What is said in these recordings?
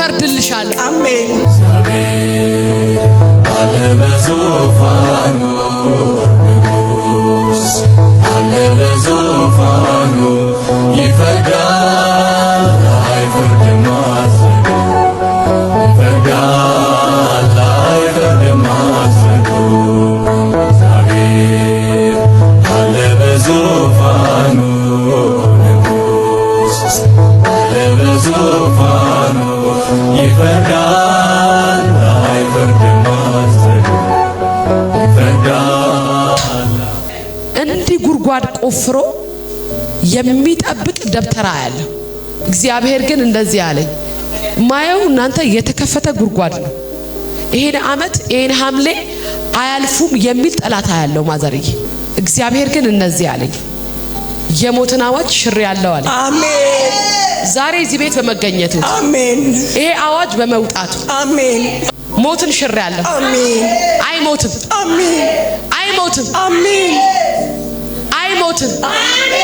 እፈርድልሻለሁ። አሜን። አለ በዙፋኑ ንጉሥ አለ በዙፋኑ ይፈርዳል አይፈርድም አስረዱ ይፈርዳል አይፈርድም አስረዱ እግዚአብሔር አለ በዙፋኑ ንጉሥ አለ በዙፋኑ ይፈርዳል አይፈርድም አስረዱ ይፈርዳል። እንዲህ ጉድጓድ ቆፍሮ የሚጠብቅ ደብተራ ያለ እግዚአብሔር ግን እንደዚህ አለኝ፣ ማየው እናንተ የተከፈተ ጉድጓድ ነው። ይሄን አመት ይሄን ሐምሌ አያልፉም የሚል ጠላት ያለው ማዘርዬ፣ እግዚአብሔር ግን እንደዚህ አለኝ፣ የሞትን አዋጅ ሽር ያለው አለ። አሜን። ዛሬ እዚህ ቤት በመገኘቱ አሜን። ይሄ አዋጅ በመውጣቱ አሜን። ሞትን ሽር ያለው። አሜን። አይሞትም። አሜን። አይሞትም። አሜን። አይሞትም። አሜን።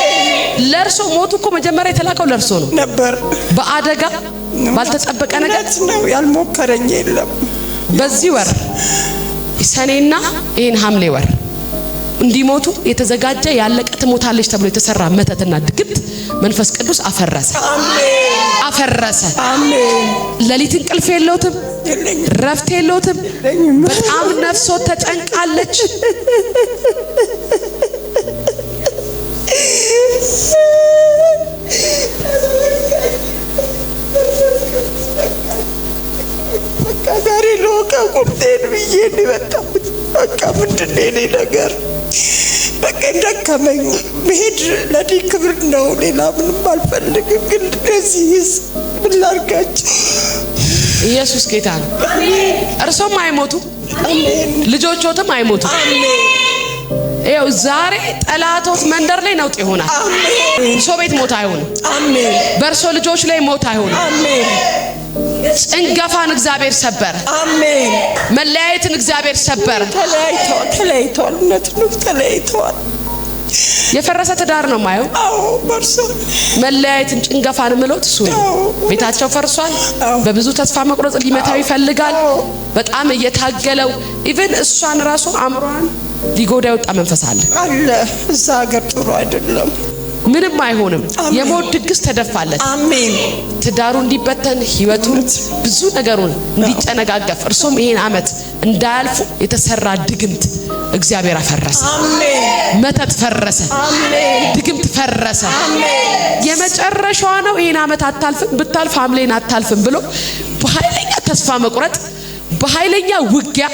ለርሶ ሞቱ እኮ መጀመሪያ የተላከው ለርሶ ነው ነበር። በአደጋ ባልተጠበቀ ነገር ነው ያልሞከረኝ የለም። በዚህ ወር ሰኔና ይሄን ሐምሌ ወር እንዲሞቱ የተዘጋጀ ያለቀ ትሞታለች ተብሎ የተሰራ መተትና ድግምት መንፈስ ቅዱስ አፈረሰ። አሜን። አፈረሰ። አሜን። ለሊት እንቅልፍ የለውትም፣ ረፍት የለውትም። በጣም ነፍሶ ተጨንቃለች። በቃ ዛሬ ለወቃ ቁርጤን ብዬ እንዲመጣሁት በቃ ምንድነው የኔ ነገር? በቃ እንደከመኝ መሄድ ለኔ ክብር ነው፣ ሌላ ምንም አልፈልግም። ግን እንደዚህስ ምን ላድርጋችሁ? ኢየሱስ ጌታ ነው። እርሶም አይሞቱ፣ አሜን። ልጆቾትም አይሞቱ። አሜን። ይኸው ዛሬ ጠላቶት መንደር ላይ ነውጥ ይሆናል። አሜን። ሰው ቤት ሞት አይሆንም። አሜን። በእርሶ ልጆች ላይ ሞት አይሆንም። አሜን። ጭንገፋን እግዚአብሔር ሰበረ። አሜን። መለያየትን እግዚአብሔር ሰበረ። ተለያይተዋል። እውነት ነው፣ ተለያይተዋል። የፈረሰ ትዳር ነው ማየው። አዎ፣ በርሶ መለያየትን ጭንገፋን ምሎት እሱ ነው። ቤታቸው ፈርሷል። በብዙ ተስፋ መቁረጥ ሊመታው ይፈልጋል። በጣም እየታገለው ኢቭን እሷን ራሱ አምሯን ሊጎዳ የወጣ መንፈስ አለ። እዛ ሀገር ጥሩ አይደለም። ምንም አይሆንም። የሞት ድግስ ተደፋለት። አሜን። ትዳሩ እንዲበተን ህይወቱን ብዙ ነገሩን እንዲጨነጋገፍ እርሶም ይሄን አመት እንዳያልፉ የተሰራ ድግምት እግዚአብሔር አፈረሰ። አሜን። መተት ፈረሰ። አሜን። ድግምት ፈረሰ። አሜን። የመጨረሻው ነው። ይሄን አመት አታልፍም፣ ብታልፍ ሐምሌን አታልፍም ብሎ በኃይለኛ ተስፋ መቁረጥ በኃይለኛ ውጊያ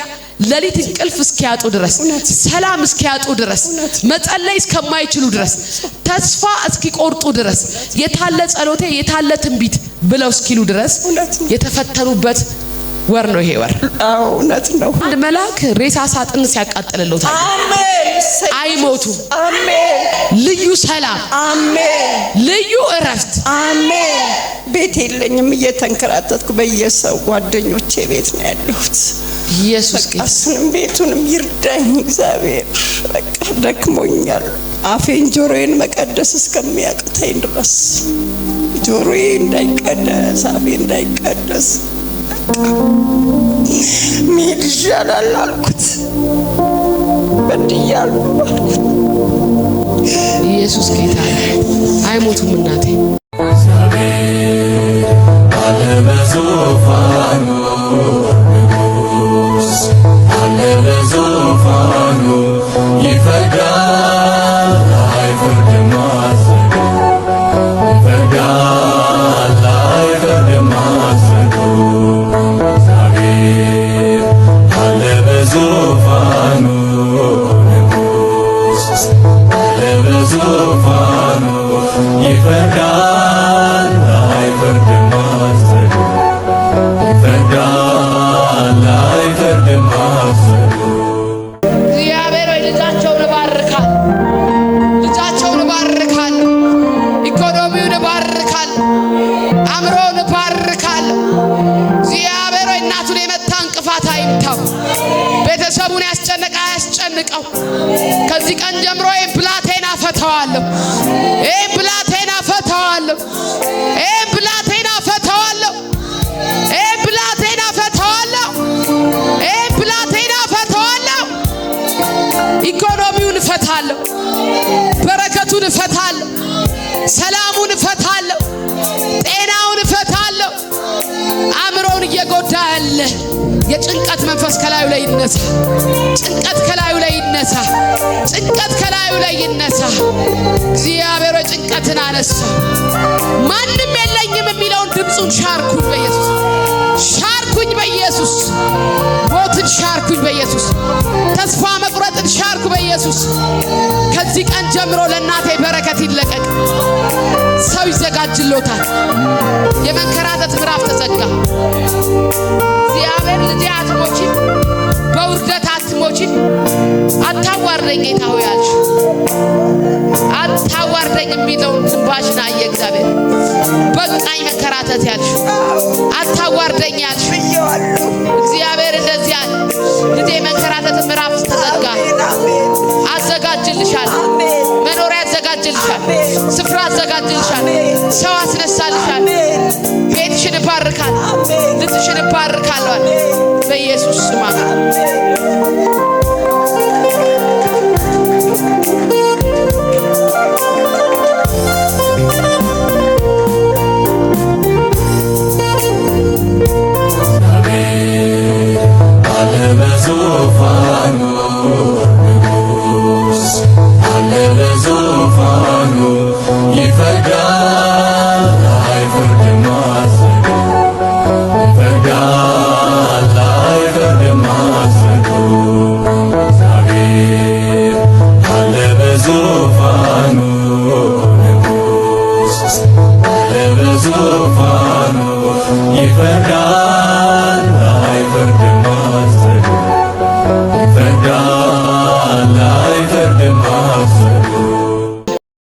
ለሊት እንቅልፍ እስኪያጡ ድረስ ሰላም እስኪያጡ ድረስ መጸለይ እስከማይችሉ ድረስ ተስፋ እስኪቆርጡ ድረስ የታለ ጸሎቴ የታለ ትንቢት ብለው እስኪሉ ድረስ የተፈተኑበት ወር ነው ይሄ ወር። አዎ፣ እውነት ነው። አንድ መልአክ ሬሳ ሳጥን ሲያቃጥልልዎታል። አሜን። አይሞቱ። አሜን። ልዩ ሰላም። አሜን። ልዩ እረፍት። አሜን። ቤት የለኝም፣ እየተንከራተትኩ በየሰው ጓደኞቼ ቤት ነው ያለሁት። ኢየሱስ እሱንም ቤቱንም ይርዳኝ እግዚአብሔር። በቃ ደክሞኛል። አፌን ጆሮዬን መቀደስ እስከሚያቅተኝ ድረስ ጆሮዬ እንዳይቀደስ አፌ እንዳይቀደስ መሄድ ይሻላል አልኩት። በድያለሁ አልኩት። ኢየሱስ ጌታ አይሞቱም እናቴ። አለ በዙፋኑ ንጉሥ አለ በዙፋኑ ይፈርዳል አይፈርድም አስረዱ ይፈርዳል አይፈርድም አስረዱ እግዚአብሔር አለ በዙፋኑ ንጉሥ አለ በዙፋኑ ይፈርዳል አይፈርድም አስረዱ ይፈርዳል አይፈርድም አስረዱ። እግዚአብሔር ወይ ልጃቸውን ባርካል፣ ልጃቸውን ባርካል፣ ኢኮኖሚውን ባርካል፣ አምሮውን ባርካል። እግዚአብሔር ወይ እናቱን የመታ እንቅፋት አይምታው፣ ቤተሰቡን ያስጨነቀ አያስጨንቀው። ከዚህ ቀን ጀምሮ ይህን ብላቴና ፈተዋለሁ፣ ይህን ብላቴና ፈተዋለሁ፣ ይህን ብላቴና ፈተዋለሁ፣ ይህን ጭንቀቱን እፈታለሁ፣ ሰላሙን እፈታለሁ፣ ጤናውን እፈታለሁ። አእምሮውን እየጎዳ ያለ የጭንቀት መንፈስ ከላዩ ላይ ይነሳ። ጭንቀት ከላዩ ላይ ይነሳ። ጭንቀት ከላዩ ላይ ይነሳ። እግዚአብሔር ጭንቀትን አነሳ። ማንም የለኝም የሚለውን ድምፁን ሻርኩኝ በኢየሱስ፣ ሻርኩኝ በኢየሱስ። ሞትን ሻርኩኝ በኢየሱስ። ተስፋ መቁረጥን ሻርኩ በኢየሱስ። ከዚህ ቀን ጀምሮ ለእናቴ በረከት ይለቀቅ። ሰው ይዘጋጅሎታል። የመንከራተት ምዕራፍ ተዘጋ። እግዚአብሔር ልጄ አትሞቺም፣ በውርደት አትሞቺም፣ አታዋርደኝ ጌታ ሆይ አልሽ። አታዋርደኝ የሚለውን እንባሽን አየ እግዚአብሔር። በቃኝ መከራተት ያልሽ፣ አታዋርደኝ ያልሽ እግዚአብሔር እንደዚህ አለ። ልጄ መንከራተት ምዕራፍ ተዘጋ። አዘጋጅልሻል፣ መኖሪያ አዘጋጅልሻል፣ ስፍራ አዘጋጅልሻል፣ ሰው አስነሳልሻል። ቤትሽን እባርካል፣ ልጅሽን እባርካለሁ በኢየሱስ ስም። ይፈርዳል አይፈርድም አስቡ